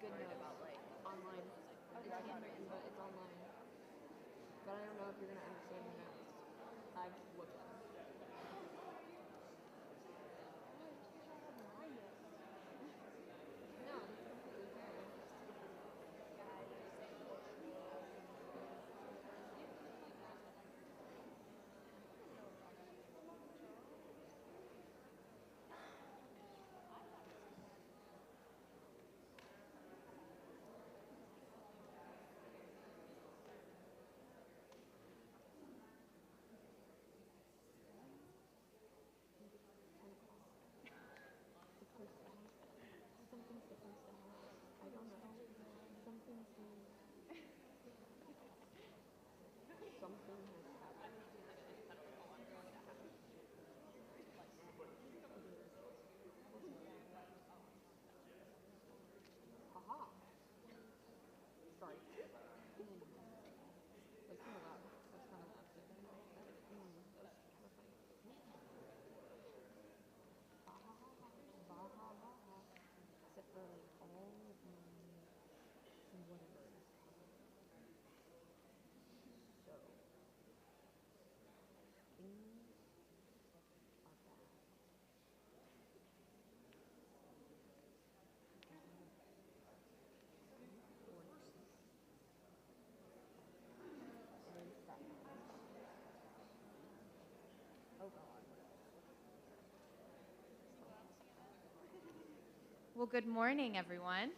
good note online. It's handwritten, but it's online. But I don't know if you're gonna understand the notes. I've looked at them. No, that's completely fair. Supposed to have. Something's supposed to have. I don't know. Something seems. Something has happened. Haha. Sorry. That's kind of loud. That's kind of loud. That was kind of funny. Baha ha ha. Baha ha ha. Except for all of the whatever is coming. So things are bad. Oh God. Well, good morning, everyone.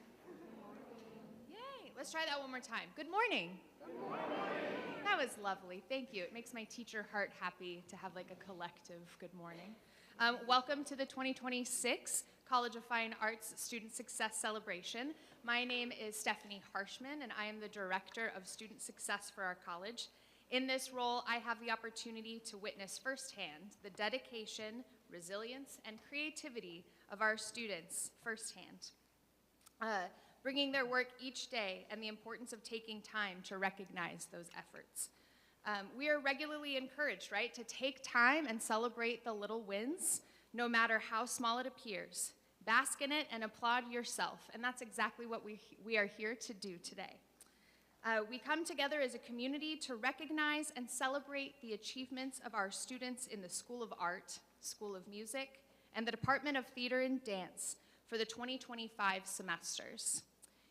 Yay! Let's try that one more time. Good morning. Good morning. That was lovely. Thank you. It makes my teacher heart happy to have like a collective good morning. Welcome to the 2026 College of Fine Arts Student Success Celebration. My name is Stephanie Harshman, and I am the Director of Student Success for our college. In this role, I have the opportunity to witness firsthand the dedication, resilience, and creativity of our students firsthand, bringing their work each day and the importance of taking time to recognize those efforts. We are regularly encouraged, right, to take time and celebrate the little wins, no matter how small it appears. Bask in it and applaud yourself, and that's exactly what we are here to do today. We come together as a community to recognize and celebrate the achievements of our students in the School of Art, School of Music, and the Department of Theater and Dance for the 2025 semesters.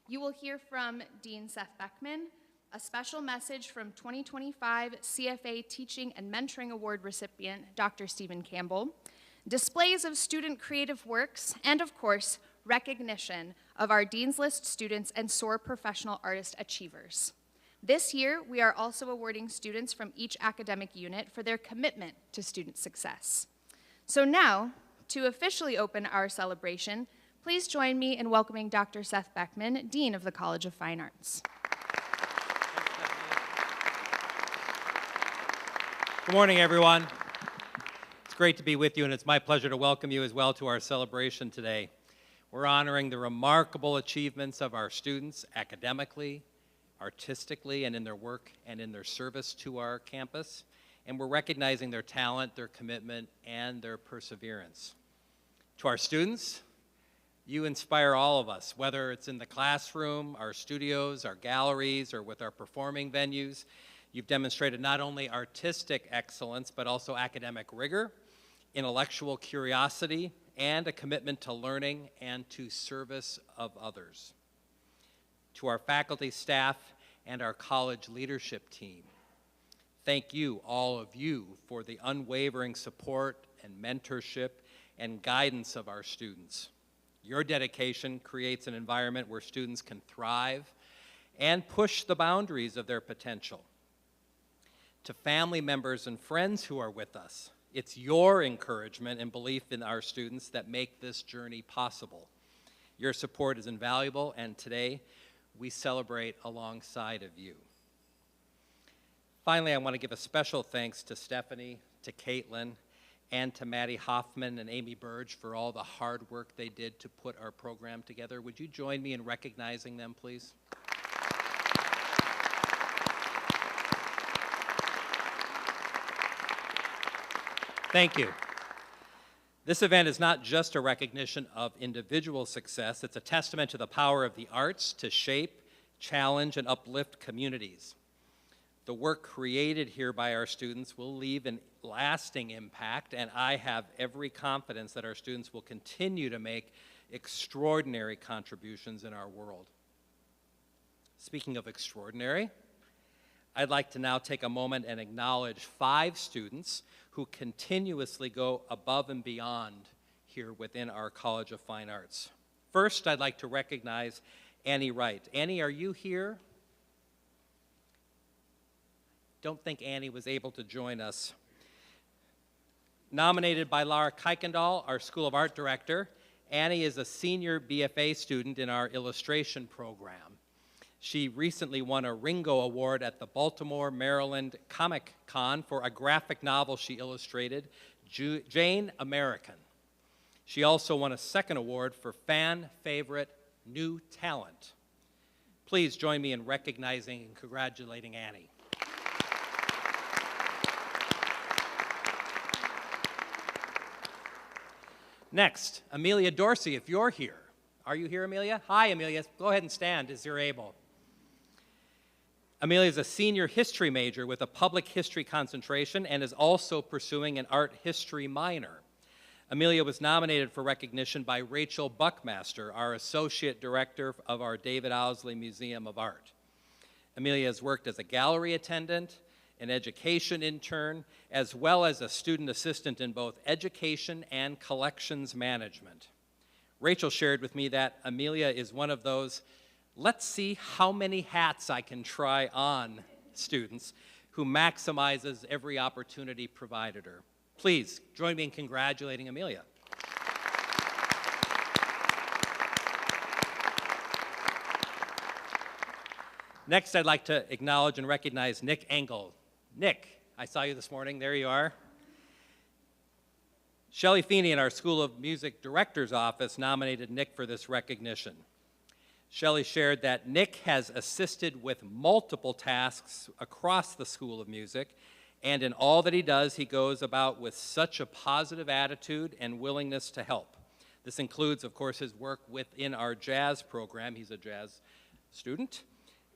You will hear from Dean Seth Beckman, a special message from 2025 CFA Teaching and Mentoring Award recipient, Dr. Stephen Campbell, displays of student creative works, and of course, recognition of our Dean's List students and SOAR Professional Artist Achievers. This year, we are also awarding students from each academic unit for their commitment to student success. So now, to officially open our celebration, please join me in welcoming Dr. Seth Beckman, Dean of the College of Fine Arts. Good morning, everyone. It's great to be with you, and it's my pleasure to welcome you as well to our celebration today. We're honoring the remarkable achievements of our students academically, artistically, and in their work and in their service to our campus. And we're recognizing their talent, their commitment, and their perseverance. To our students, you inspire all of us, whether it's in the classroom, our studios, our galleries, or with our performing venues. You've demonstrated not only artistic excellence, but also academic rigor, intellectual curiosity, and a commitment to learning and to service of others. To our faculty, staff, and our college leadership team, thank you, all of you, for the unwavering support and mentorship and guidance of our students. Your dedication creates an environment where students can thrive and push the boundaries of their potential. To family members and friends who are with us, it's your encouragement and belief in our students that make this journey possible. Your support is invaluable, and today we celebrate alongside of you. Finally, I want to give a special thanks to Stephanie, to Caitlin, and to Maddie Hoffman and Amy Burge for all the hard work they did to put our program together. Would you join me in recognizing them, please? Thank you. This event is not just a recognition of individual success, it's a testament to the power of the arts to shape, challenge, and uplift communities. The work created here by our students will leave an lasting impact, and I have every confidence that our students will continue to make extraordinary contributions in our world. Speaking of extraordinary, I'd like to now take a moment and acknowledge 5 students who continuously go above and beyond here within our College of Fine Arts. First, I'd like to recognize Annie Wright. Annie, are you here? Don't think Annie was able to join us. Nominated by Laura Kuykendall, our School of Art director, Annie is a senior BFA student in our illustration program. She recently won a Ringo Award at the Baltimore, Maryland Comic Con for a graphic novel she illustrated, Jane American. She also won a second award for Fan Favorite New Talent. Please join me in recognizing and congratulating Annie. Next, Amelia Dorsey, if you're here. Are you here, Amelia? Hi, Amelia. Go ahead and stand as you're able. Amelia is a senior history major with a public history concentration and is also pursuing an art history minor. Amelia was nominated for recognition by Rachel Buckmaster, our associate director of our David Owsley Museum of Art. Amelia has worked as a gallery attendant, an education intern, as well as a student assistant in both education and collections management. Rachel shared with me that Amelia is one of those let's see how many hats I can try on students who maximizes every opportunity provided her. Please join me in congratulating Amelia. Next, I'd like to acknowledge and recognize Nick Engel. Nick, I saw you this morning. There you are. Shelley Feeney in our School of Music Director's Office nominated Nick for this recognition. Shelley shared that Nick has assisted with multiple tasks across the School of Music, and in all that he does, he goes about with such a positive attitude and willingness to help. This includes, of course, his work within our jazz program. He's a jazz student,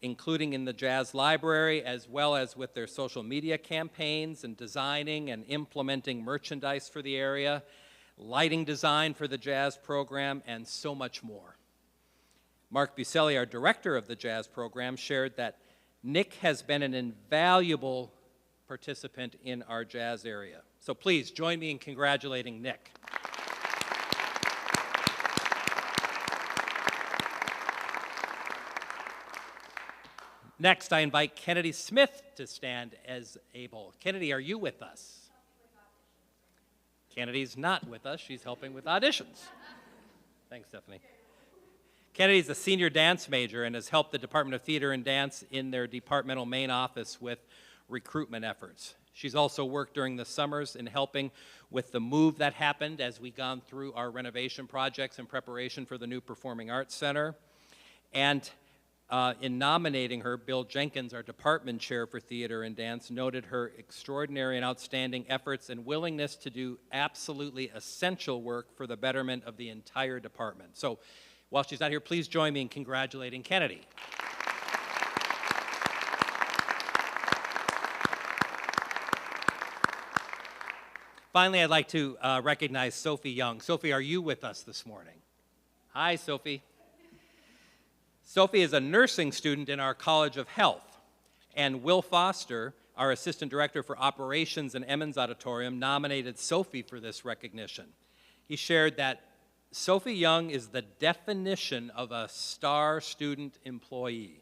including in the jazz library, as well as with their social media campaigns and designing and implementing merchandise for the area, lighting design for the jazz program, and so much more. Mark Buselli, our director of the jazz program, shared that Nick has been an invaluable participant in our jazz area. So please join me in congratulating Nick. Next, I invite Kennedy Smith to stand as able. Kennedy, are you with us? Kennedy's not with us. She's helping with auditions. Thanks, Stephanie. Kennedy's a senior dance major and has helped the Department of Theater and Dance in their departmental main office with recruitment efforts. She's also worked during the summers in helping with the move that happened as we gone through our renovation projects in preparation for the new Performing Arts Center. And in nominating her, Bill Jenkins, our department chair for theater and dance, noted her extraordinary and outstanding efforts and willingness to do absolutely essential work for the betterment of the entire department. So while she's not here, please join me in congratulating Kennedy. Finally, I'd like to recognize Sophie Young. Sophie, are you with us this morning? Hi, Sophie. Sophie is a nursing student in our College of Health, and Will Foster, our assistant director for operations in Emmons Auditorium, nominated Sophie for this recognition. He shared that Sophie Young is the definition of a star student employee.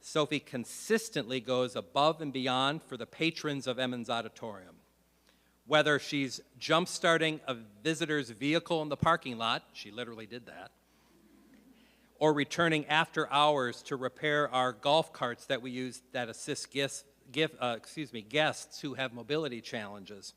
Sophie consistently goes above and beyond for the patrons of Emmons Auditorium. Whether she's jump-starting a visitor's vehicle in the parking lot, she literally did that, or returning after hours to repair our golf carts that we use that assist guests who have mobility challenges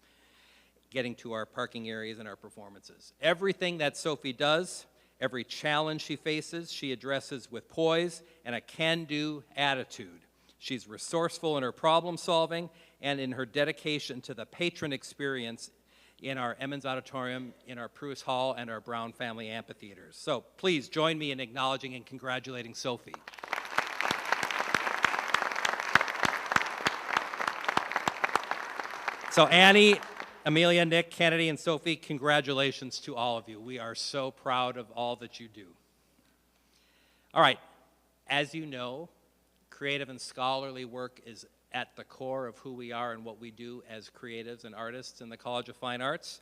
getting to our parking areas and our performances. Everything that Sophie does, every challenge she faces, she addresses with poise and a can-do attitude. She's resourceful in her problem solving and in her dedication to the patron experience in our Emmons Auditorium, in our Pruis Hall, and our Brown Family Amphitheaters. So please join me in acknowledging and congratulating Sophie. So Annie, Amelia, Nick, Kennedy, and Sophie, congratulations to all of you. We are so proud of all that you do. All right, as you know, creative and scholarly work is at the core of who we are and what we do as creatives and artists in the College of Fine Arts.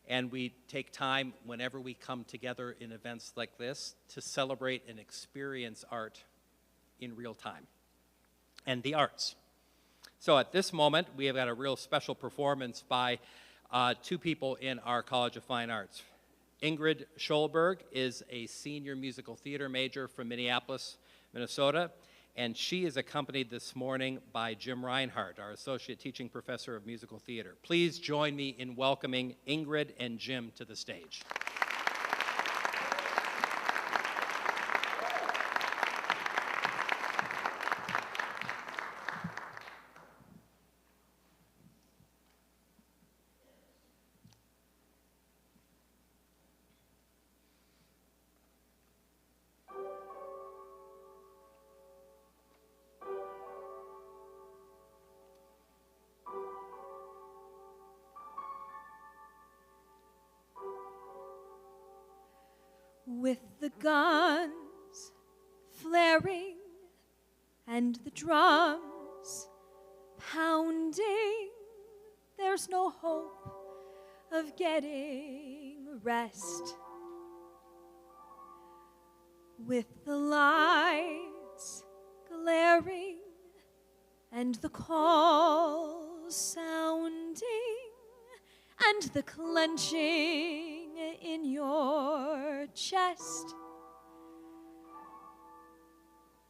And we take time whenever we come together in events like this to celebrate and experience art in real time and the arts. So at this moment, we have got a real special performance by two people in our College of Fine Arts. Ingrid Scholberg is a senior musical theater major from Minneapolis, Minnesota, and she is accompanied this morning by Jim Reinhardt, our associate teaching professor of musical theater. Please join me in welcoming Ingrid and Jim to the stage. With the guns flaring and the drums pounding, there's no hope of getting rest. With the lights glaring and the calls sounding and the clenching in your chest,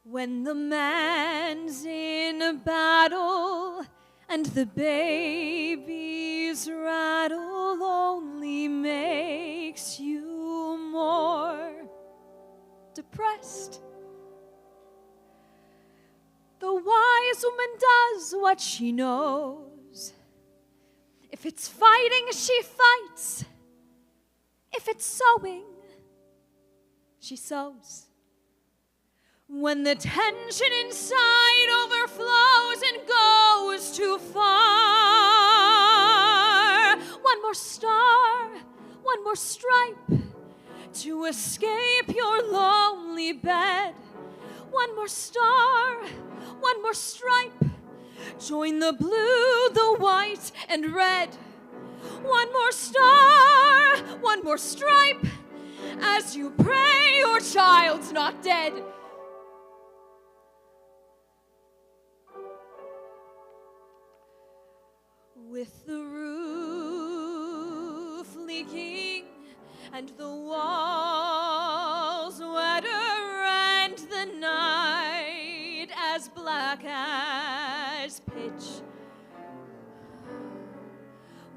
when the man's in a battle and the baby's rattle only makes you more depressed. The wise woman does what she knows. If it's fighting, she fights. If it's sewing, she sews. When the tension inside overflows and goes too far, one more star, one more stripe to escape your lonely bed. One more star, one more stripe, join the blue, the white, and red. One more star, one more stripe, as you pray your child's not dead. With the roof leaking and the walls wetter and the night as black as pitch,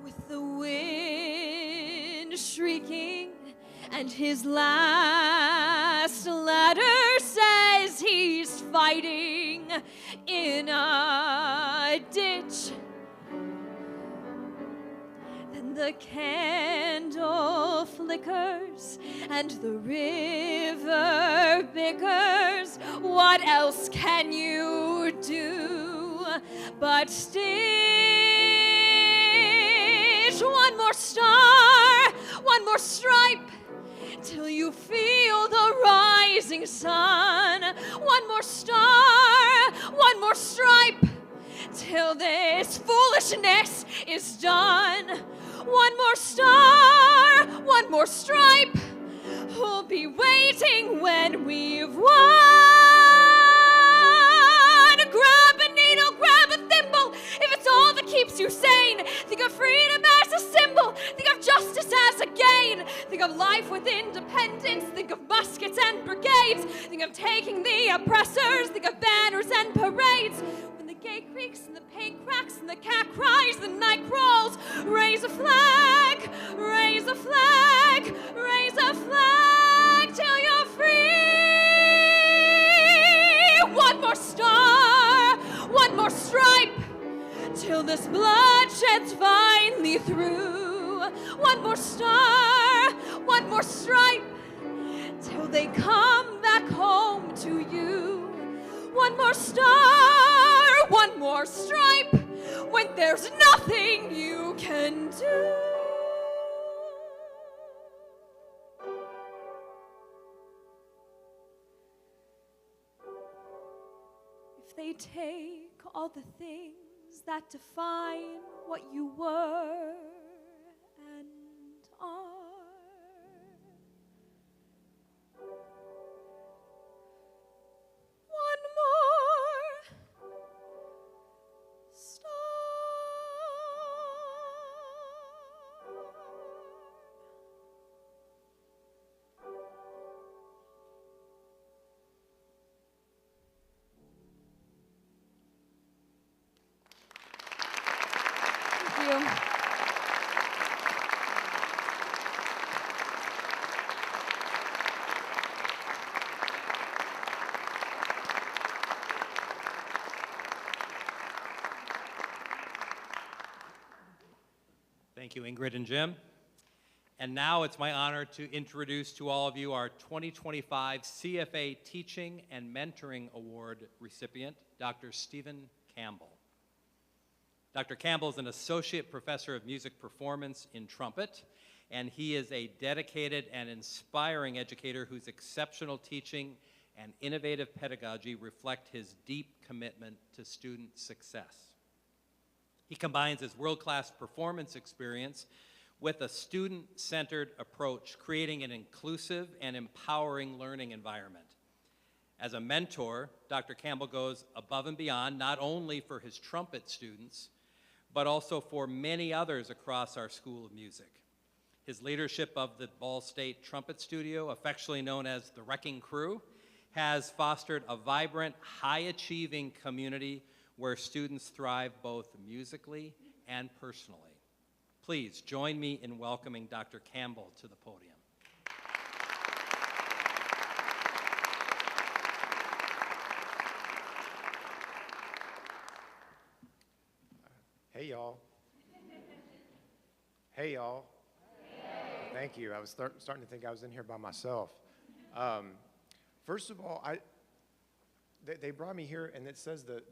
with the wind shrieking and his last letter says he's fighting in a ditch. Then the candle flickers and the river bickers. What else can you do but stitch? One more star, one more stripe, till you feel the rising sun. One more star, one more stripe, till this foolishness is done. One more star, one more stripe, who'll be waiting when we've won. Grab a needle, grab a thimble, if it's all that keeps you sane. Think of freedom as a symbol, think of justice as a gain. Think of life with independence, think of muskets and brigades. Think of taking the oppressors, think of banners and parades. When the gate creaks and the paint cracks and the cat cries, the night crawls, raise a flag, raise a flag, raise a flag till you're free. One more star, one more stripe, till this bloodshed's finally through. one more star, one more stripe, till they come back home to you. One more star, one more stripe, when there's nothing you can do. If they take all the things that define what you were and are, one more star. Thank you. Thank you, Ingrid and Jim. And now it's my honor to introduce to all of you our 2025 CFA Teaching and Mentoring Award recipient, Dr. Stephen Campbell. Dr. Campbell is an associate professor of music performance in trumpet, and he is a dedicated and inspiring educator whose exceptional teaching and innovative pedagogy reflect his deep commitment to student success. He combines his world-class performance experience with a student-centered approach, creating an inclusive and empowering learning environment. As a mentor, Dr. Campbell goes above and beyond, not only for his trumpet students, but also for many others across our School of Music. His leadership of the Ball State Trumpet Studio, affectionately known as the Wrecking Crew, has fostered a vibrant, high-achieving community where students thrive both musically and personally. Please join me in welcoming Dr. Campbell to the podium. Hey, y'all. Hey, y'all. Thank you. I was starting to think I was in here by myself. First of all, they brought me here, and it says the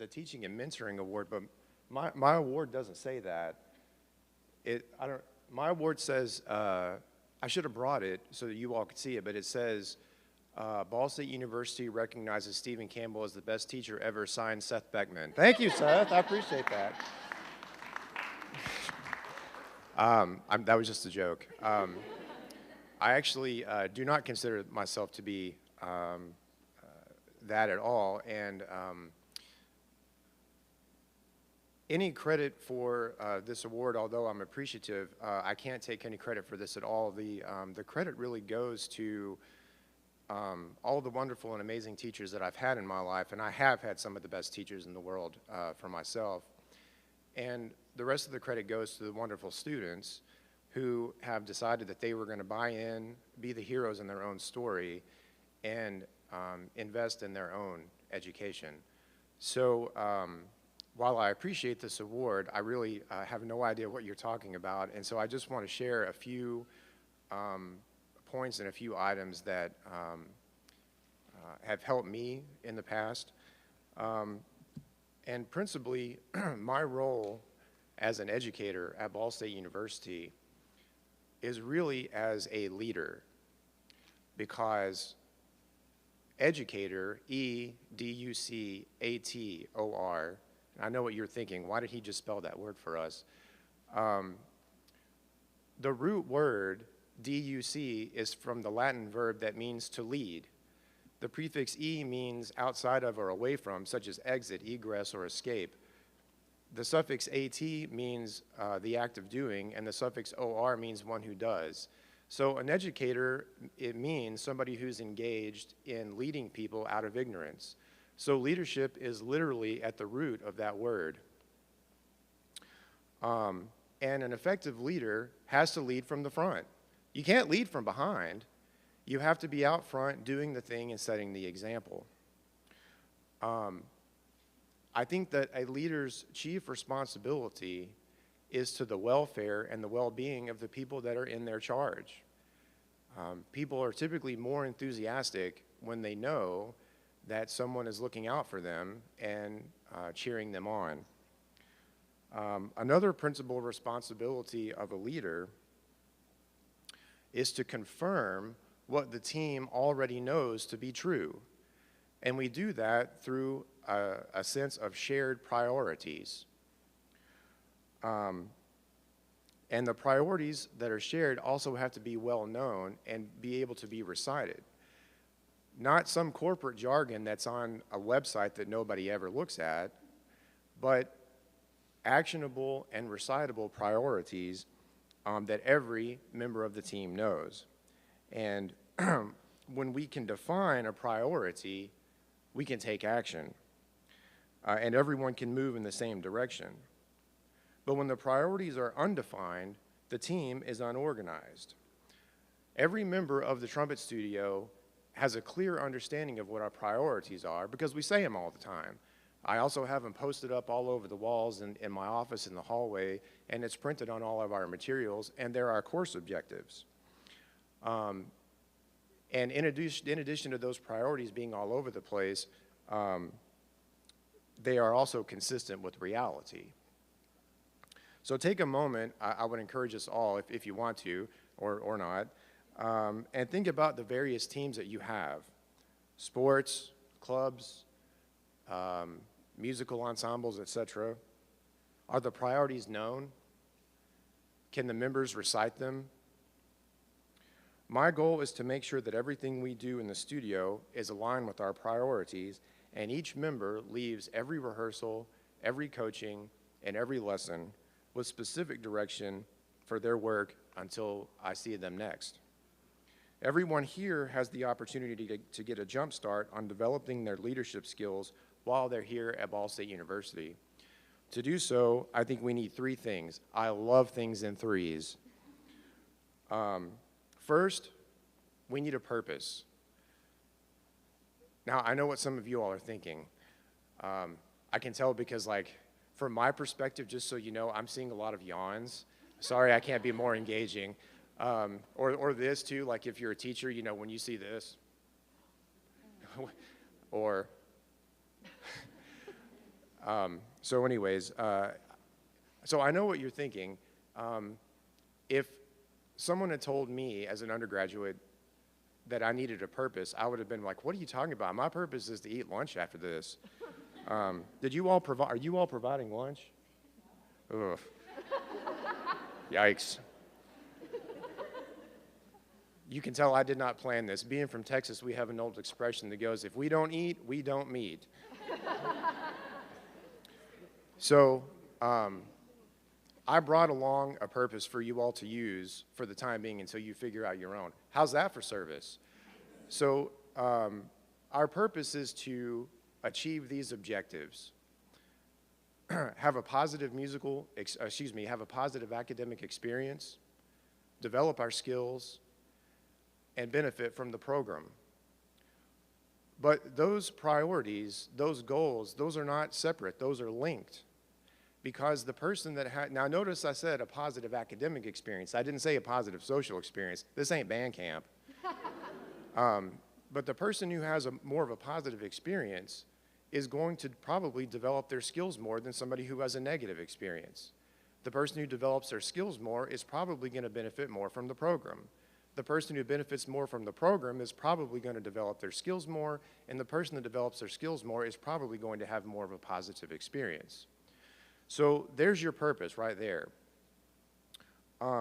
Teaching and Mentoring Award, but my award doesn't say that. My award says, I should have brought it so that you all could see it, but it says, Ball State University recognizes Stephen Campbell as the best teacher ever, signed Seth Beckman. Thank you, Seth. I appreciate that. That was just a joke. I actually do not consider myself to be that at all, and any credit for this award, although I'm appreciative, I can't take any credit for this at all. The credit really goes to all the wonderful and amazing teachers that I've had in my life, and I have had some of the best teachers in the world for myself. And the rest of the credit goes to the wonderful students who have decided that they were going to buy in, be the heroes in their own story, and invest in their own education. So while I appreciate this award, I really have no idea what you're talking about, and so I just want to share a few points and a few items that have helped me in the past. And principally, my role as an educator at Ball State University is really as a leader, because educator, E-D-U-C-A-T-O-R, and I know what you're thinking, why did he just spell that word for us? The root word, D-U-C, is from the Latin verb that means to lead. The prefix E means outside of or away from, such as exit, egress, or escape. The suffix AT means the act of doing, and the suffix OR means one who does. So an educator, it means somebody who's engaged in leading people out of ignorance. So leadership is literally at the root of that word. And an effective leader has to lead from the front. You can't lead from behind. You have to be out front doing the thing and setting the example. I think that a leader's chief responsibility is to the welfare and the well-being of the people that are in their charge. People are typically more enthusiastic when they know that someone is looking out for them and cheering them on. Another principal responsibility of a leader is to confirm what the team already knows to be true. And we do that through a sense of shared priorities. And the priorities that are shared also have to be well known and be able to be recited. Not some corporate jargon that's on a website that nobody ever looks at, but actionable and recitable priorities that every member of the team knows. And when we can define a priority, we can take action. And everyone can move in the same direction. But when the priorities are undefined, the team is unorganized. Every member of the trumpet studio has a clear understanding of what our priorities are because we say them all the time. I also have them posted up all over the walls in my office in the hallway, and it's printed on all of our materials, and they're our course objectives. And in addition to those priorities being all over the place, they are also consistent with reality. So take a moment, I would encourage us all, if you want to, or not, and think about the various teams that you have. Sports, clubs, musical ensembles, etc. Are the priorities known? Can the members recite them? My goal is to make sure that everything we do in the studio is aligned with our priorities, and each member leaves every rehearsal, every coaching, and every lesson with specific direction for their work until I see them next. Everyone here has the opportunity to get a jump start on developing their leadership skills while they're here at Ball State University. To do so, I think we need three things. I love things in threes. First, we need a purpose. Now, I know what some of you all are thinking. I can tell because, like, from my perspective, just so you know, I'm seeing a lot of yawns. Sorry, I can't be more engaging. Or this, too, like if you're a teacher, you know, when you see this. Or, so anyways, so I know what you're thinking. If someone had told me as an undergraduate that I needed a purpose, I would have been like, what are you talking about? My purpose is to eat lunch after this. Are you all providing lunch? Ugh. Yikes. You can tell I did not plan this. Being from Texas, we have an old expression that goes, if we don't eat, we don't meet. So I brought along a purpose for you all to use for the time being until you figure out your own. How's that for service? So our purpose is to achieve these objectives. Have a positive have a positive academic experience, develop our skills, and benefit from the program. But those priorities, those goals, those are not separate, those are linked. Because the person that had, now notice I said a positive academic experience. I didn't say a positive social experience. This ain't band camp. But the person who has more of a positive experience is going to probably develop their skills more than somebody who has a negative experience. The person who develops their skills more is probably going to benefit more from the program. The person who benefits more from the program is probably going to develop their skills more, and the person that develops their skills more is probably going to have more of a positive experience. So there's your purpose right there.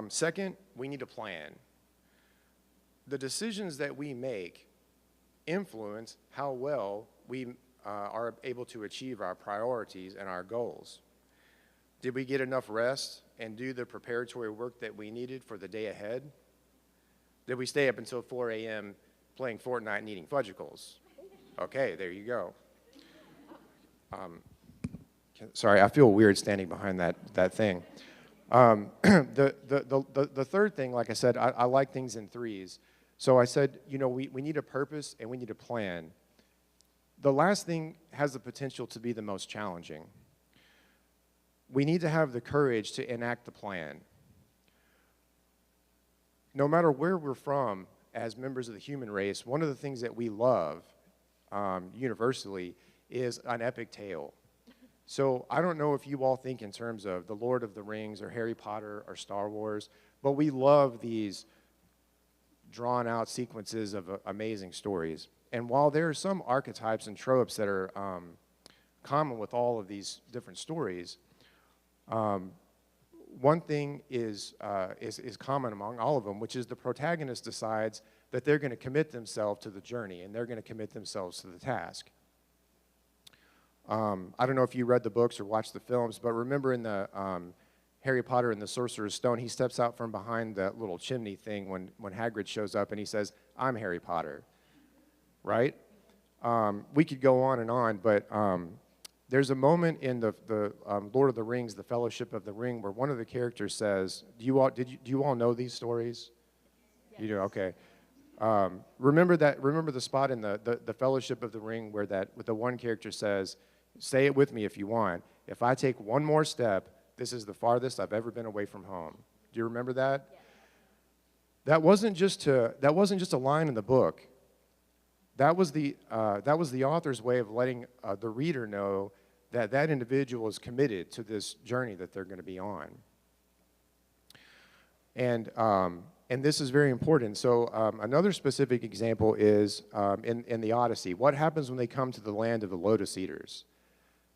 Second, we need a plan. The decisions that we make influence how well we are able to achieve our priorities and our goals. Did we get enough rest and do the preparatory work that we needed for the day ahead? Did we stay up until 4 a.m. playing Fortnite and eating Fudgicles? Okay, there you go. Sorry, I feel weird standing behind that thing. The third thing, like I said, I like things in threes. So I said, you know, we need a purpose and we need a plan. The last thing has the potential to be the most challenging. we need to have the courage to enact the plan. No matter where we're from as members of the human race, one of the things that we love universally is an epic tale. So I don't know if you all think in terms of The Lord of the Rings or Harry Potter or Star Wars, but we love these drawn out sequences of amazing stories. And while there are some archetypes and tropes that are common with all of these different stories, one thing is common among all of them, which is the protagonist decides that they're going to commit themselves to the journey and they're going to commit themselves to the task. I don't know if you read the books or watched the films, but remember in the Harry Potter and the Sorcerer's Stone, he steps out from behind that little chimney thing when Hagrid shows up and he says, "I'm Harry Potter," right? We could go on, but there's a moment in the Lord of the Rings, the Fellowship of the Ring, where one of the characters says, do you all know these stories? Yes. You do, okay. Remember the spot in the Fellowship of the Ring where the one character says, say it with me if you want, if I take one more step, this is the farthest I've ever been away from home. Do you remember that? Yes. That wasn't just a line in the book. That was the author's way of letting the reader know that individual is committed to this journey that they're going to be on. And this is very important. So another specific example is in the Odyssey. What happens when they come to the land of the lotus eaters?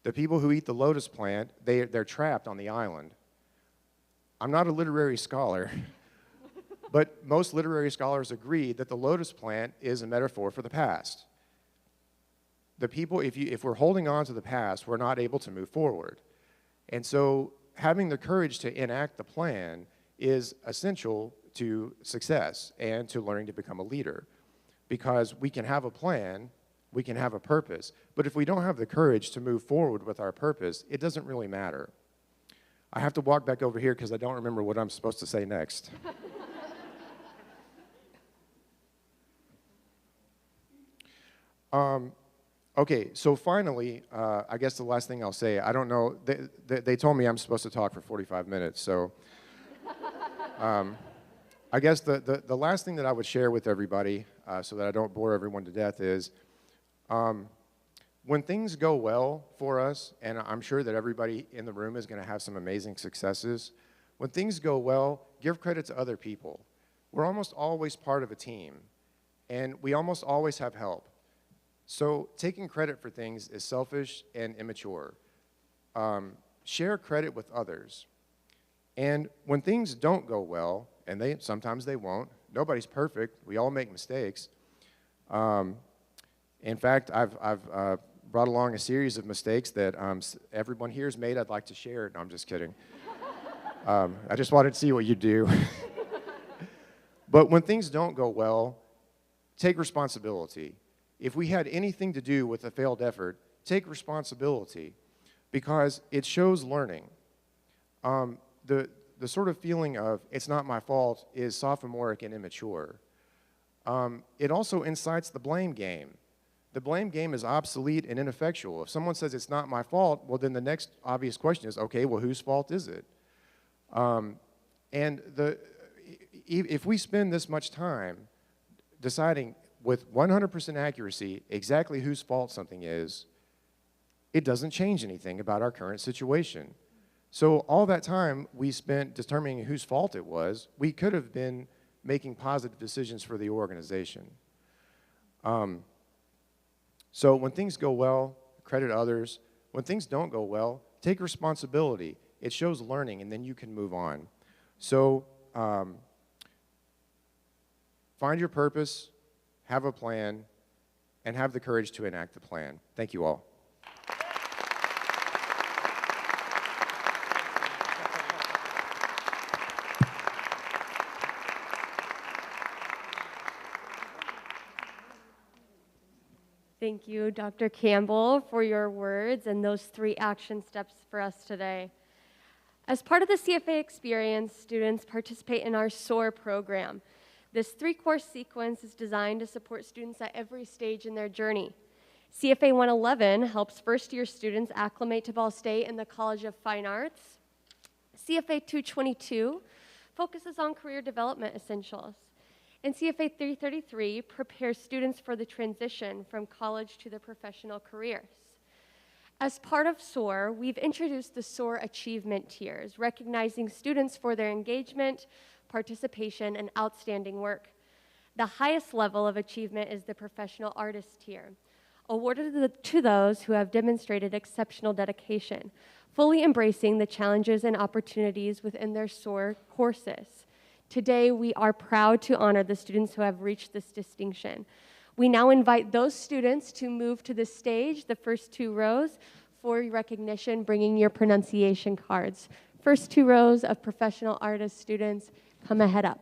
The people who eat the lotus plant, they're trapped on the island. I'm not a literary scholar, but most literary scholars agree that the lotus plant is a metaphor for the past. The people, if we're holding on to the past, we're not able to move forward. And so having the courage to enact the plan is essential to success and to learning to become a leader. Because we can have a plan, we can have a purpose, but if we don't have the courage to move forward with our purpose, it doesn't really matter. I have to walk back over here because I don't remember what I'm supposed to say next. Okay, so finally, I guess the last thing I'll say, I don't know, they told me I'm supposed to talk for 45 minutes, so I guess the last thing that I would share with everybody, so that I don't bore everyone to death, is when things go well for us, and I'm sure that everybody in the room is going to have some amazing successes, when things go well, give credit to other people. We're almost always part of a team, and we almost always have help. So taking credit for things is selfish and immature. Share credit with others. And when things don't go well, and sometimes they won't, nobody's perfect, we all make mistakes. In fact, I've brought along a series of mistakes that everyone here's made. I'd like to share. No, I'm just kidding. I just wanted to see what you do. But when things don't go well, take responsibility. If we had anything to do with a failed effort, take responsibility, because it shows learning. The sort of feeling of, it's not my fault, is sophomoric and immature. It also incites the blame game. The blame game is obsolete and ineffectual. If someone says it's not my fault, well, then the next obvious question is, okay, well, whose fault is it? If we spend this much time deciding with 100% accuracy exactly whose fault something is, it doesn't change anything about our current situation. So all that time we spent determining whose fault it was, we could have been making positive decisions for the organization. So when things go well, credit others. When things don't go well, take responsibility. It shows learning, and then you can move on. So find your purpose, have a plan, and have the courage to enact the plan. Thank you all. Thank you, Dr. Campbell, for your words and those 3 action steps for us today. As part of the CFA experience, students participate in our SOAR program. This 3-course sequence is designed to support students at every stage in their journey. CFA 111 helps first-year students acclimate to Ball State and the College of Fine Arts. CFA 222 focuses on career development essentials. And CFA 333 prepares students for the transition from college to their professional careers. As part of SOAR, we've introduced the SOAR achievement tiers, recognizing students for their engagement, participation, and outstanding work. The highest level of achievement is the professional artist tier, awarded to those who have demonstrated exceptional dedication, fully embracing the challenges and opportunities within their SOAR courses. Today, we are proud to honor the students who have reached this distinction. We now invite those students to move to the stage, the first 2 rows, for recognition, bringing your pronunciation cards. First 2 rows of professional artist students, come ahead up.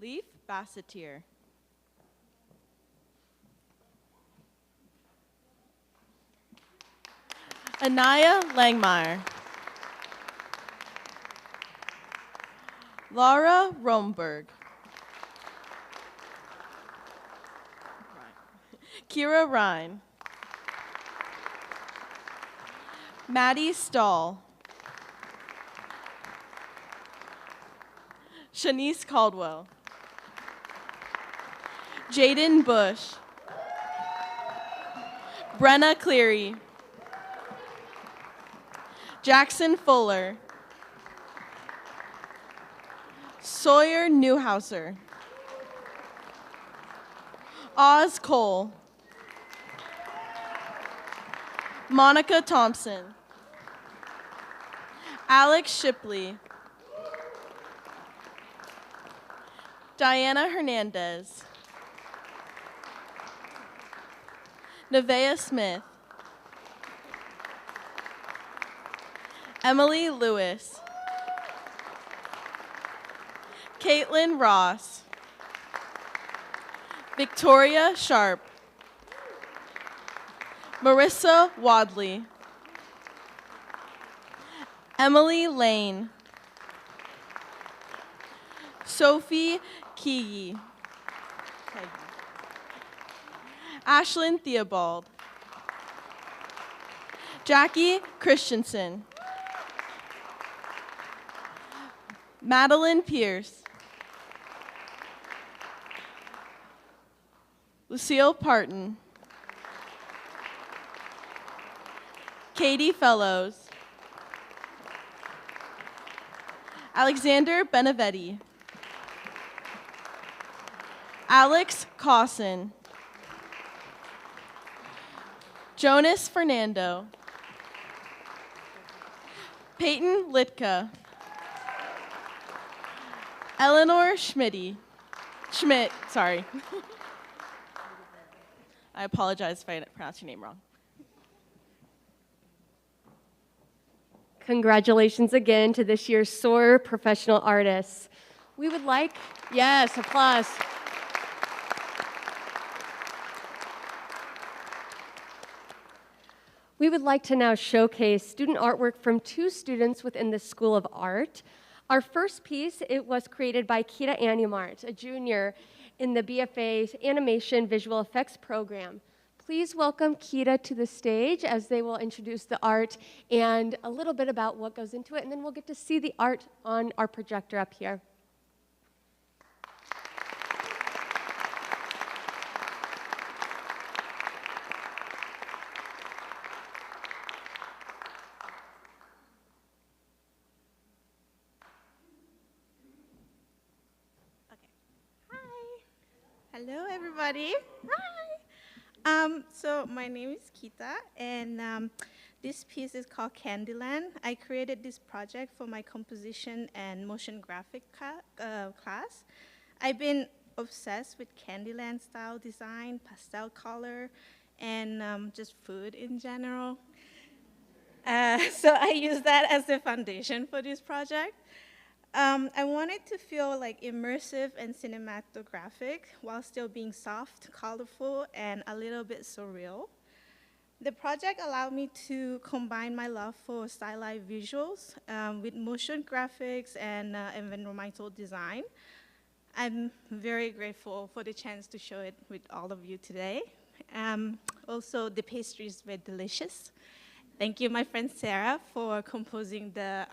Leaf Basseteer. Anaya Langmeyer. Laura Romberg. Kira Ryan. Maddie Stahl. Shanice Caldwell. Jaden Bush. Brenna Cleary. Jackson Fuller. Sawyer Newhouser. Oz Cole. Monica Thompson. Alex Shipley. Diana Hernandez. Nevaeh Smith. Emily Lewis. Caitlin Ross. Victoria Sharp. Marissa Wadley. Emily Lane. Sophie Keegi. Ashlyn Theobald. Jackie Christensen. Madeline Pierce. Lucille Parton. Katie Fellows. Alexander Benevetti. Alex Cawson. Jonas Fernando. Peyton Litka. Eleanor Schmidt, sorry. I apologize if I pronounced your name wrong. Congratulations again to this year's SOAR professional artists. We would like, yes, applause. We would like to now showcase student artwork from 2 students within the School of Art. Our first piece, it was created by Kita Animart, a junior in the BFA's Animation Visual Effects program. Please welcome Kita to the stage as they will introduce the art and a little bit about what goes into it, and then we'll get to see the art on our projector up here. Hello, everybody. Hi. So my name is Kita, and this piece is called Candyland. I created this project for my composition and motion graphic class. I've been obsessed with Candyland style design, pastel color, and just food in general. So I use that as the foundation for this project. I wanted to feel like immersive and cinematographic while still being soft, colorful, and a little bit surreal. The project allowed me to combine my love for stylized visuals with motion graphics and environmental design. I'm very grateful for the chance to show it with all of you today. Also, the pastries were delicious. Thank you, my friend Sarah, for composing the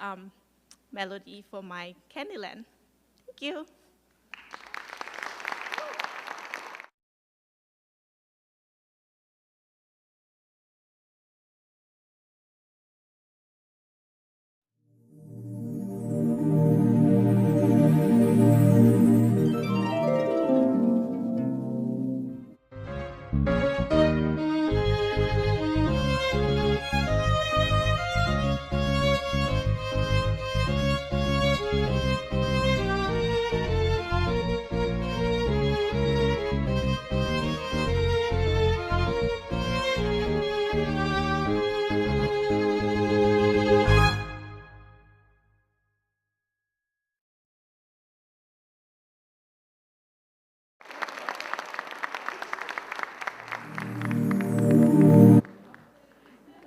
melody for my Candyland. Thank you.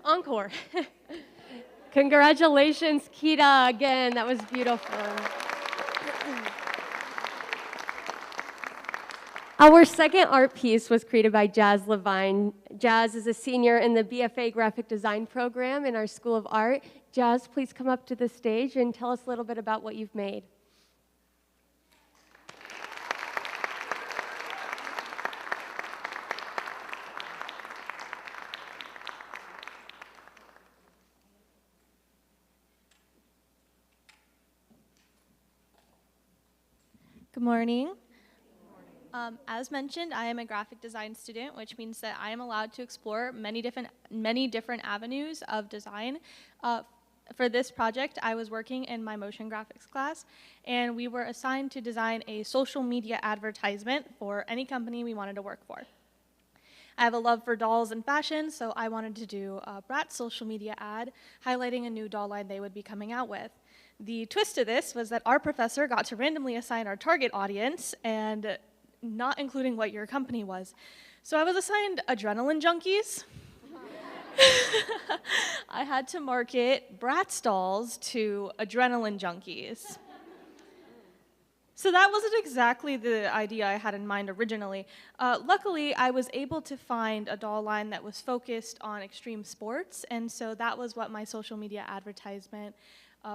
Encore. Congratulations, Kita, again. That was beautiful. Our second art piece was created by Jazz Levine. Jazz is a senior in the BFA Graphic Design program in our School of Art. Jazz, please come up to the stage and tell us a little bit about what you've made. Good morning. As mentioned, I am a graphic design student, which means that I am allowed to explore many different avenues of design. For this project, I was working in my motion graphics class, and we were assigned to design a social media advertisement for any company we wanted to work for. I have a love for dolls and fashion, so I wanted to do a Bratz social media ad highlighting a new doll line they would be coming out with. The twist to this was that our professor got to randomly assign our target audience and not including what your company was. So I was assigned adrenaline junkies. I had to market Bratz dolls to adrenaline junkies. So that wasn't exactly the idea I had in mind originally. Luckily, I was able to find a doll line that was focused on extreme sports, and so that was what my social media advertisement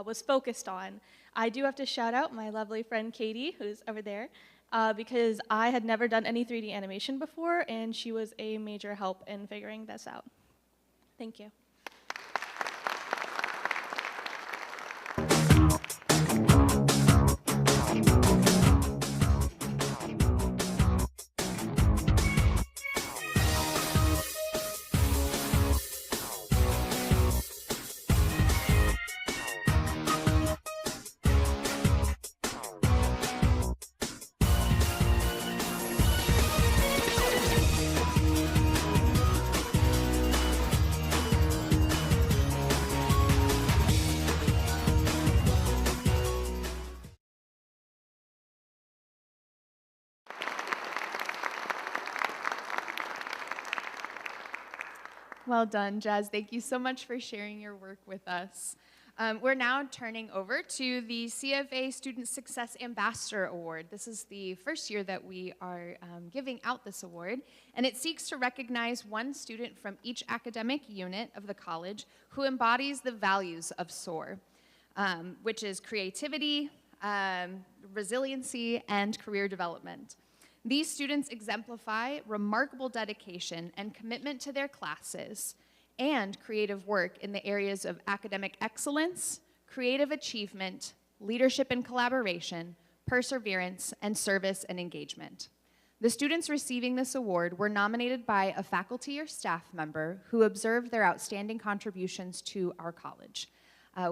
was focused on. I do have to shout out my lovely friend Katie, who's over there, because I had never done any 3D animation before, and she was a major help in figuring this out. Thank you. Well done, Jazz. Thank you so much for sharing your work with us. We're now turning over to the CFA Student Success Ambassador Award. This is the first year that we are giving out this award, and it seeks to recognize one student from each academic unit of the college who embodies the values of SOAR, which is creativity, resiliency, and career development. These students exemplify remarkable dedication and commitment to their classes and creative work in the areas of academic excellence, creative achievement, leadership and collaboration, perseverance, and service and engagement. The students receiving this award were nominated by a faculty or staff member who observed their outstanding contributions to our college.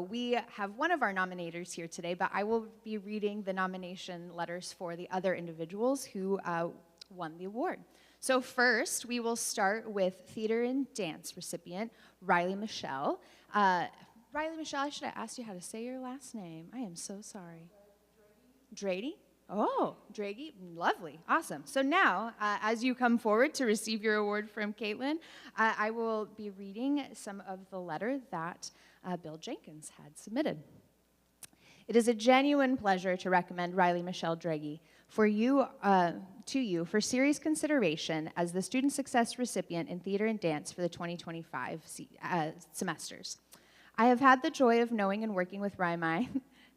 We have one of our nominators here today, but I will be reading the nomination letters for the other individuals who won the award. So first, we will start with theater and dance recipient, Riley Michelle. Riley Michelle, I should have asked you how to say your last name. I am so sorry. Drady? Oh, Draghi, lovely, awesome. So now, as you come forward to receive your award from Caitlin, I will be reading some of the letter that Bill Jenkins had submitted. It is a genuine pleasure to recommend Riley Michelle Draghi to you for serious consideration as the Student Success recipient in Theater and Dance for the 2025 semesters. I have had the joy of knowing and working with Raimai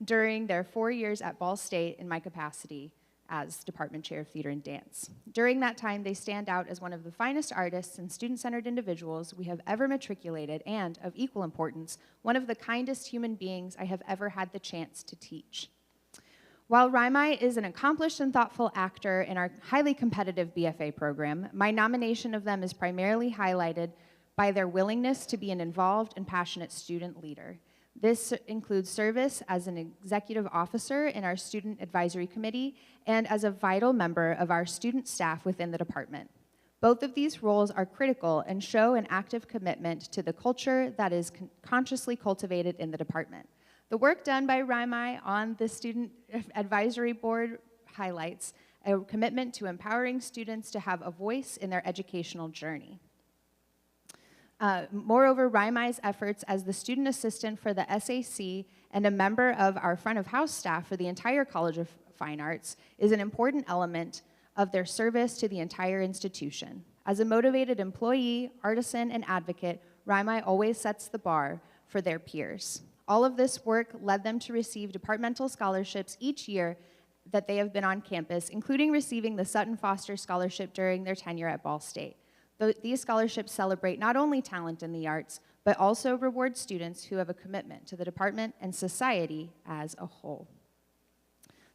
during their 4 years at Ball State in my capacity as Department Chair of Theater and Dance. During that time, they stand out as one of the finest artists and student-centered individuals we have ever matriculated, and, of equal importance, one of the kindest human beings I have ever had the chance to teach. While Raimai is an accomplished and thoughtful actor in our highly competitive BFA program, my nomination of them is primarily highlighted by their willingness to be an involved and passionate student leader. This includes service as an executive officer in our student advisory committee and as a vital member of our student staff within the department. Both of these roles are critical and show an active commitment to the culture that is consciously cultivated in the department. The work done by Raimai on the student advisory board highlights a commitment to empowering students to have a voice in their educational journey. Moreover, Raimai's efforts as the student assistant for the SAC and a member of our front of house staff for the entire College of Fine Arts is an important element of their service to the entire institution. As a motivated employee, artisan, and advocate, Raimai always sets the bar for their peers. All of this work led them to receive departmental scholarships each year that they have been on campus, including receiving the Sutton Foster Scholarship during their tenure at Ball State. These scholarships celebrate not only talent in the arts, but also reward students who have a commitment to the department and society as a whole.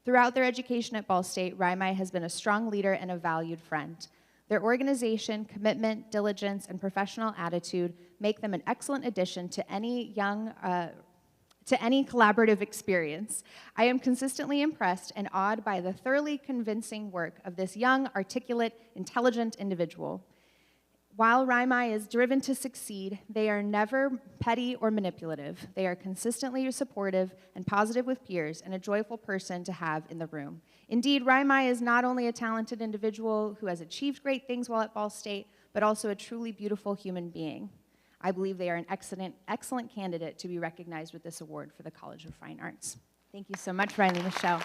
Throughout their education at Ball State, Raimai has been a strong leader and a valued friend. Their organization, commitment, diligence, and professional attitude make them an excellent addition to any collaborative experience. I am consistently impressed and awed by the thoroughly convincing work of this young, articulate, intelligent individual. While Raimai is driven to succeed, they are never petty or manipulative. They are consistently supportive and positive with peers and a joyful person to have in the room. Indeed, Raimai is not only a talented individual who has achieved great things while at Ball State, but also a truly beautiful human being. I believe they are an excellent candidate to be recognized with this award for the College of Fine Arts. Thank you so much, Riley Michelle.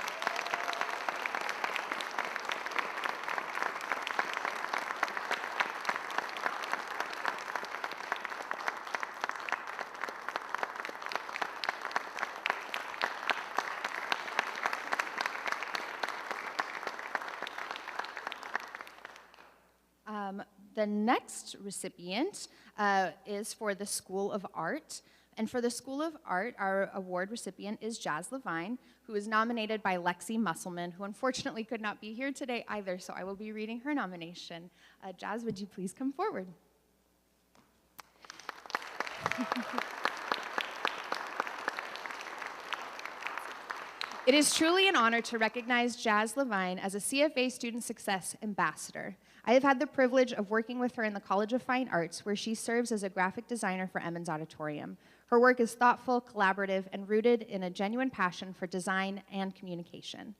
The next recipient is for the School of Art. And for the School of Art, our award recipient is Jazz Levine, who is nominated by Lexi Musselman, who unfortunately could not be here today either, so I will be reading her nomination. Jazz, would you please come forward? It is truly an honor to recognize Jazz Levine as a CFA Student Success Ambassador. I have had the privilege of working with her in the College of Fine Arts, where she serves as a graphic designer for Emmons Auditorium. Her work is thoughtful, collaborative, and rooted in a genuine passion for design and communication.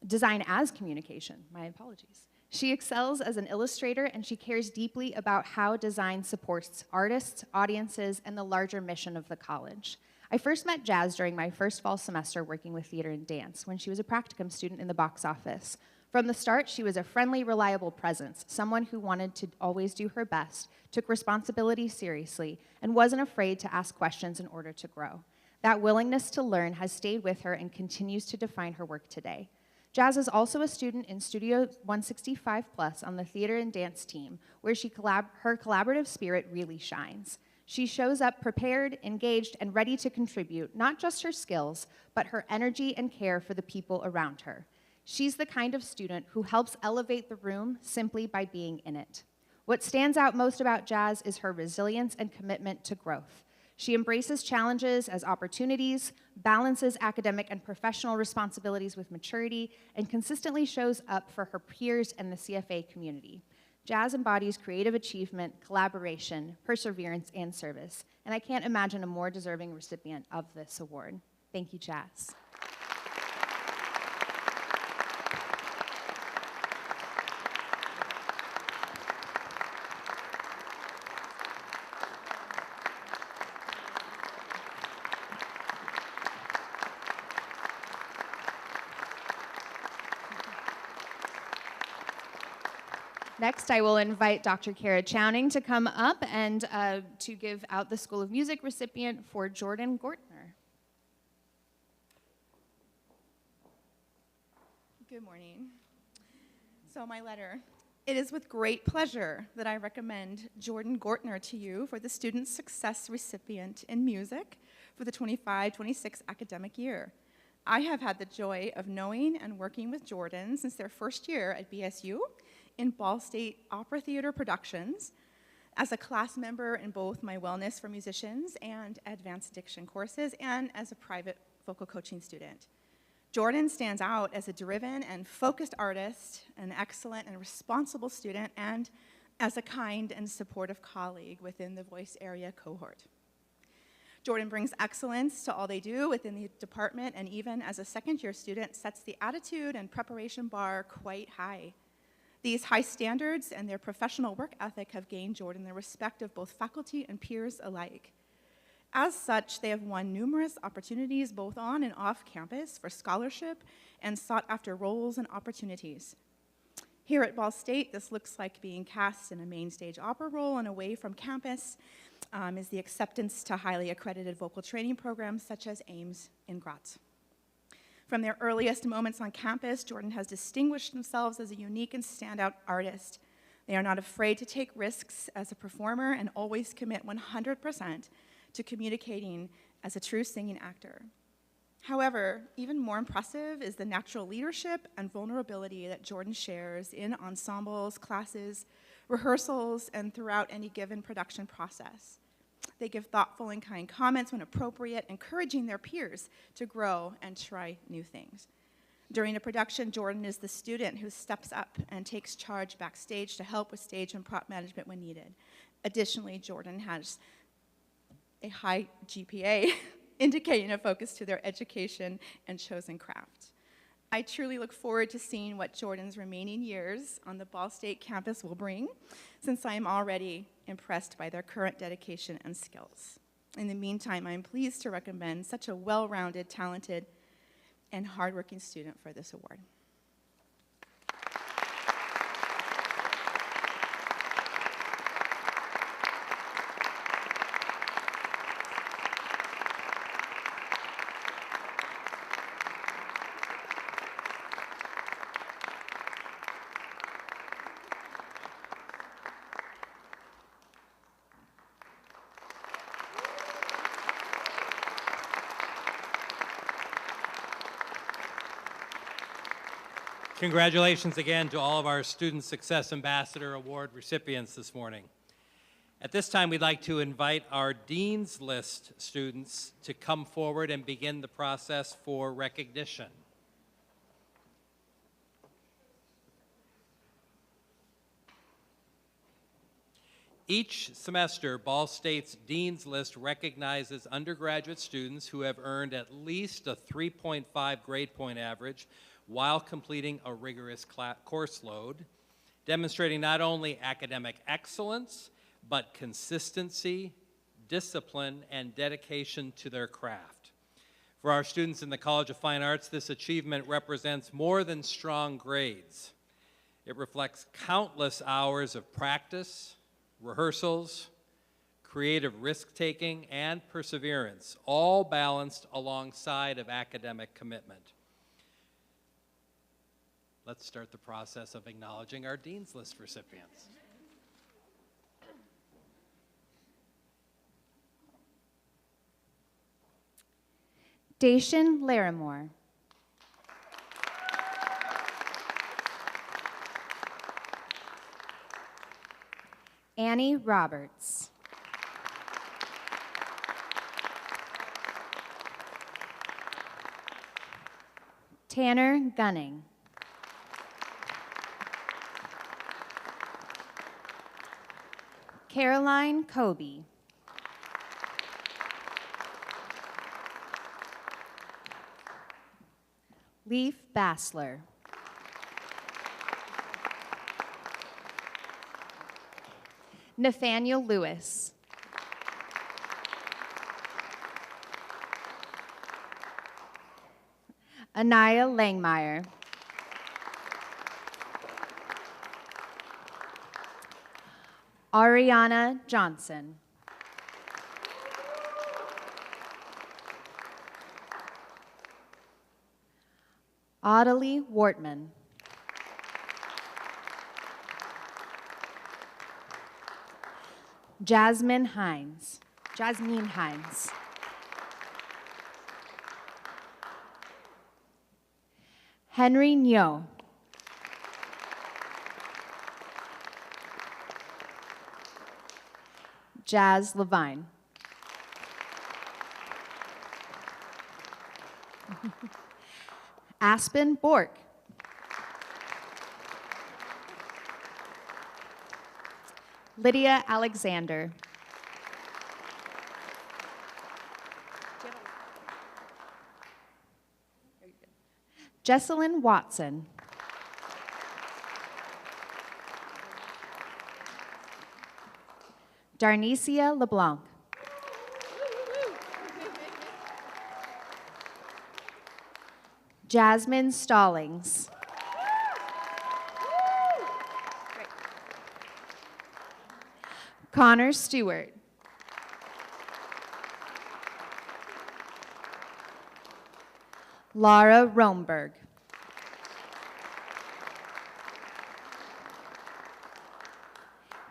Design as communication, my apologies. She excels as an illustrator, and she cares deeply about how design supports artists, audiences, and the larger mission of the college. I first met Jazz during my first fall semester working with Theater and Dance, when she was a practicum student in the box office. From the start, she was a friendly, reliable presence, someone who wanted to always do her best, took responsibility seriously, and wasn't afraid to ask questions in order to grow. That willingness to learn has stayed with her and continues to define her work today. Jazz is also a student in Studio 165+ on the Theater and Dance team, where her collaborative spirit really shines. She shows up prepared, engaged, and ready to contribute, not just her skills, but her energy and care for the people around her. She's the kind of student who helps elevate the room simply by being in it. What stands out most about Jazz is her resilience and commitment to growth. She embraces challenges as opportunities, balances academic and professional responsibilities with maturity, and consistently shows up for her peers and the CFA community. Jazz embodies creative achievement, collaboration, perseverance, and service, and I can't imagine a more deserving recipient of this award. Thank you, Jazz. Next, I will invite Dr. Kara Chowning to come up and to give out the School of Music recipient for Jordan Gortner. Good morning. So my letter. It is with great pleasure that I recommend Jordan Gortner to you for the Student Success Recipient in Music for the 25-26 academic year. I have had the joy of knowing and working with Jordan since their first year at BSU in Ball State Opera Theater Productions, as a class member in both my Wellness for Musicians and Advanced Diction courses, and as a private vocal coaching student. Jordan stands out as a driven and focused artist, an excellent and responsible student, and as a kind and supportive colleague within the voice area cohort. Jordan brings excellence to all they do within the department, and even as a second-year student, sets the attitude and preparation bar quite high. These high standards and their professional work ethic have gained Jordan the respect of both faculty and peers alike. As such, they have won numerous opportunities both on and off campus for scholarship and sought after roles and opportunities. Here at Ball State, this looks like being cast in a main stage opera role, and away from campus is the acceptance to highly accredited vocal training programs such as AIMS in Graz. From their earliest moments on campus, Jordan has distinguished themselves as a unique and standout artist. They are not afraid to take risks as a performer and always commit 100% to communicating as a true singing actor. However, even more impressive is the natural leadership and vulnerability that Jordan shares in ensembles, classes, rehearsals, and throughout any given production process. They give thoughtful and kind comments when appropriate, encouraging their peers to grow and try new things. During a production, Jordan is the student who steps up and takes charge backstage to help with stage and prop management when needed. Additionally, Jordan has a high GPA, indicating a focus to their education and chosen craft. I truly look forward to seeing what Jordan's remaining years on the Ball State campus will bring, since I am already impressed by their current dedication and skills. In the meantime, I am pleased to recommend such a well-rounded, talented, and hardworking student for this award. Congratulations again to all of our Student Success Ambassador Award recipients this morning. At this time, we'd like to invite our Dean's List students to come forward and begin the process for recognition. Each semester, Ball State's Dean's List recognizes undergraduate students who have earned at least a 3.5 grade point average while completing a rigorous course load, demonstrating not only academic excellence, but consistency, discipline, and dedication to their craft. For our students in the College of Fine Arts, this achievement represents more than strong grades. It reflects countless hours of practice, rehearsals, creative risk-taking, and perseverance, all balanced alongside of academic commitment. Let's start the process of acknowledging our Dean's List recipients. Dacian Larimore. Annie Roberts. Tanner Gunning. Caroline Kobe. Leaf Bassler. Nathaniel Lewis. Anaya Langmeyer. Ariana Johnson. Audley Wortman. Jasmine Hines. Henry Nyo. Jazz Levine. Aspen Bork. Lydia Alexander. Jesselyn Watson. Darnicia LeBlanc. Jasmine Stallings. Connor Stewart. Laura Romberg.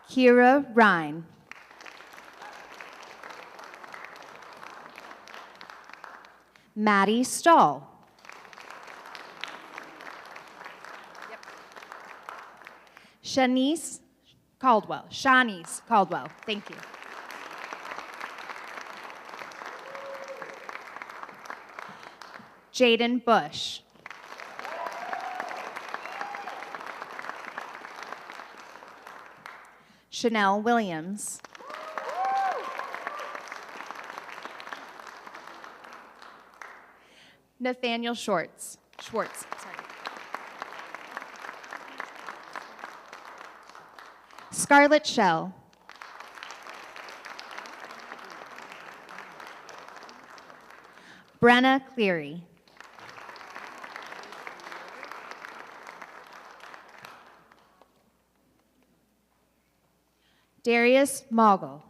Kira Rhine. Maddie Stahl. Shanice Caldwell. Thank you. Jaden Bush. Chanel Williams. Nathaniel Schwartz. Scarlett Shell. Brenna Cleary. Darius Mogul.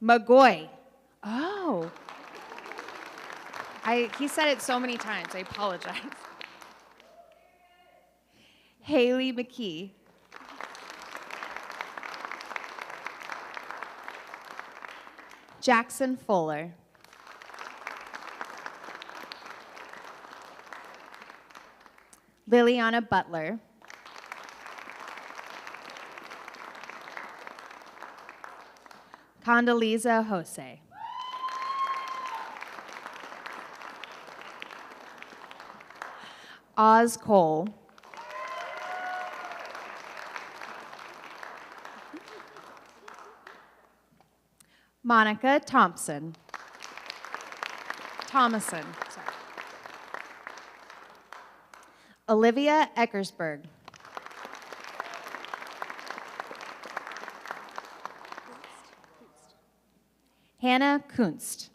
Magoy. Oh. He said it so many times, I apologize. Haley McKee. Jackson Fuller. Liliana Butler. Condoleezza Jose. Oz Cole. Monica Thomason. Olivia Eckersberg. Hannah Kunst.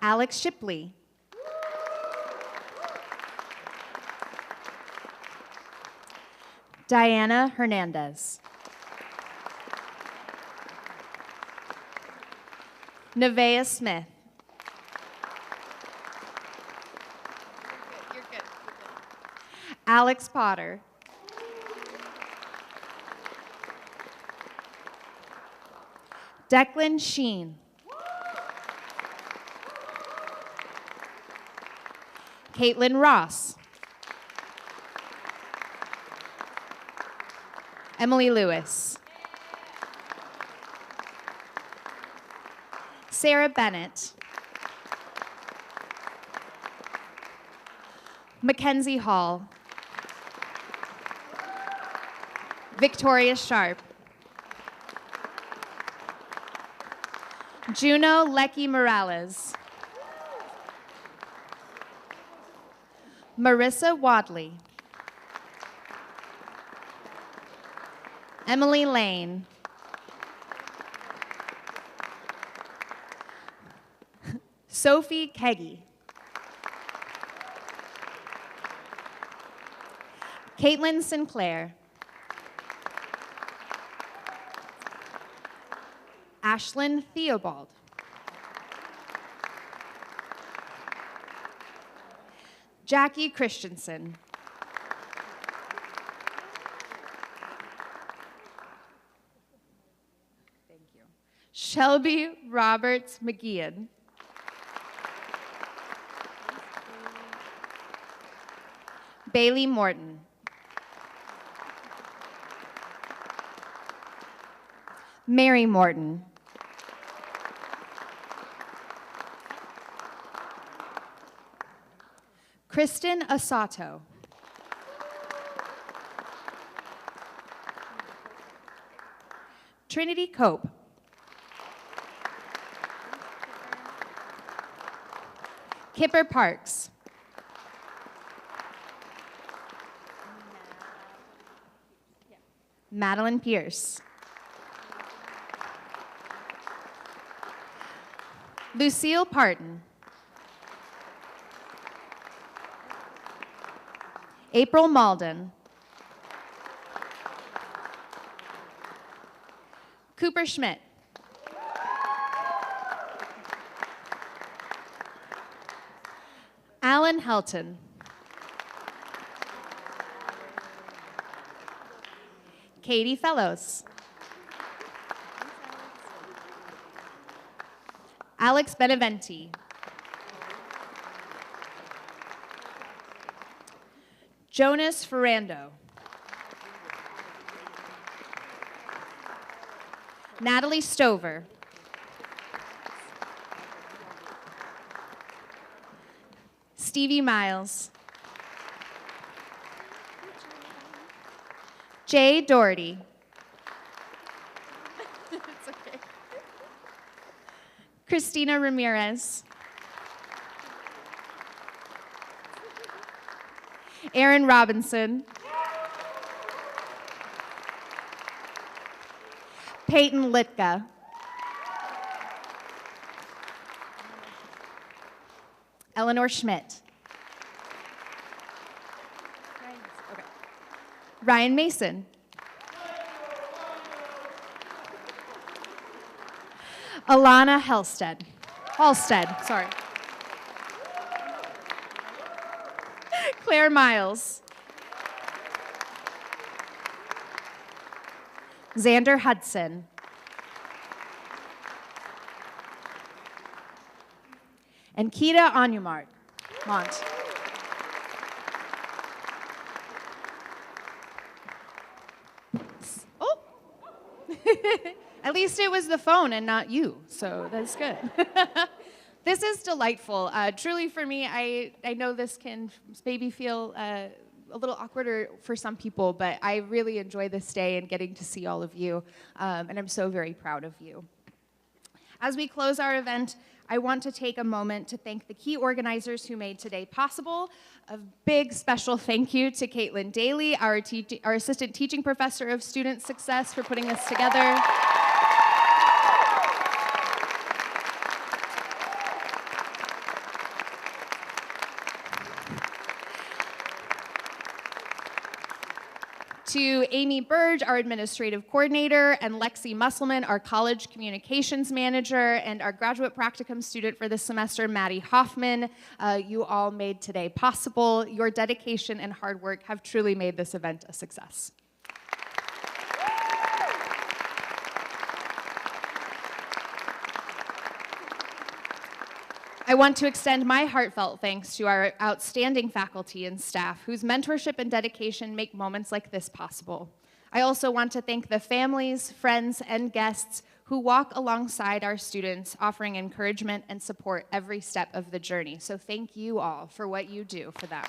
Alex Shipley. Diana Hernandez. Nevaeh Smith. You're good. Alex Potter. Declan Sheen. Caitlin Ross. Emily Lewis. Sarah Bennett. Mackenzie Hall. Victoria Sharp. Juno Lecky Morales. Marissa Wadley. Emily Lane. Sophie Keggy. Caitlin Sinclair. Ashlyn Theobald. Jackie Christensen. Thank you. Shelby Roberts McGeehan. Bailey Morton. Mary Morton. Kristen Asato. Trinity Cope. Kipper Parks. Madeline Pierce. Lucille Parton. April Malden. Cooper Schmidt. Alan Helton. Katie Fellows. Alex Beneventi. Jonas Ferrando. Natalie Stover. Stevie Miles. Jay Doherty. It's okay. Christina Ramirez. Aaron Robinson. Peyton Litka. Eleanor Schmidt. Ryan Mason. Alana Halstead, sorry. Claire Miles. Xander Hudson. And Kita Onumart. Mont. Oh! At least it was the phone and not you, so that's good. This is delightful. Truly for me, I know this can maybe feel a little awkward for some people, but I really enjoy this day and getting to see all of you, and I'm so very proud of you. As we close our event, I want to take a moment to thank the key organizers who made today possible. A big special thank you to Caitlin Daly, our Assistant Teaching Professor of Student Success, for putting this together. To Amy Burge, our administrative coordinator, and Lexi Musselman, our college communications manager, and our graduate practicum student for this semester, Maddie Hoffman. You all made today possible. Your dedication and hard work have truly made this event a success. I want to extend my heartfelt thanks to our outstanding faculty and staff whose mentorship and dedication make moments like this possible. I also want to thank the families, friends, and guests who walk alongside our students, offering encouragement and support every step of the journey. So thank you all for what you do for them.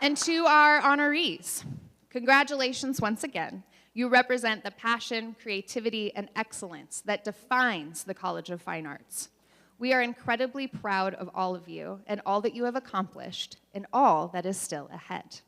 And to our honorees, congratulations once again. You represent the passion, creativity, and excellence that defines the College of Fine Arts. We are incredibly proud of all of you and all that you have accomplished and all that is still ahead.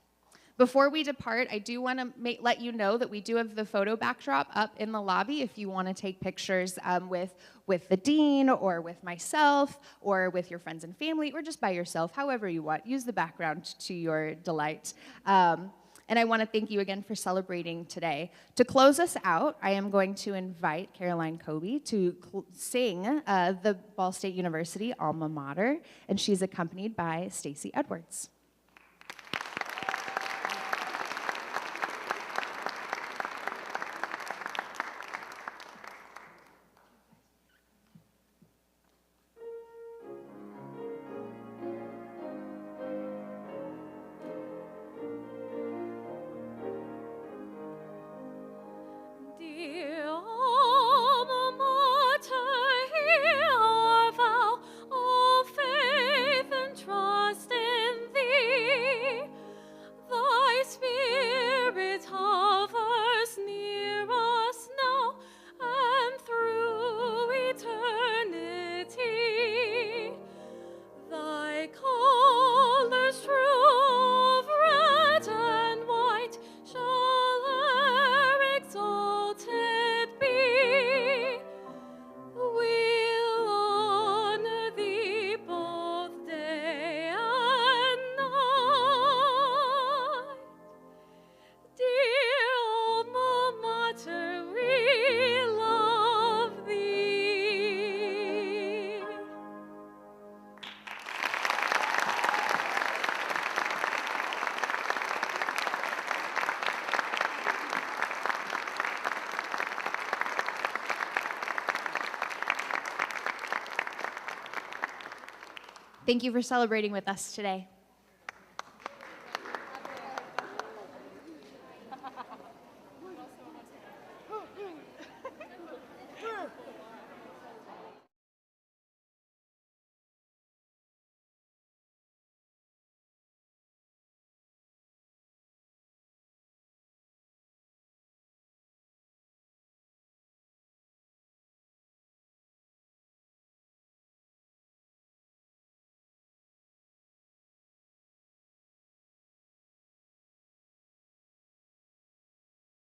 Before we depart, I do want to let you know that we do have the photo backdrop up in the lobby if you want to take pictures with the dean or with myself or with your friends and family or just by yourself, however you want. Use the background to your delight. And I want to thank you again for celebrating today. To close us out, I am going to invite Caroline Kobe to sing the Ball State University alma mater, and she's accompanied by Stacey Edwards. Dear alma mater, hear our vow of faith and trust in thee. Thy spirit hovers near us now and through eternity. Thy colors true of red and white shall e'er exalted be. We'll honor thee both day and night. Dear alma mater, we love thee. Thank you for celebrating with us today.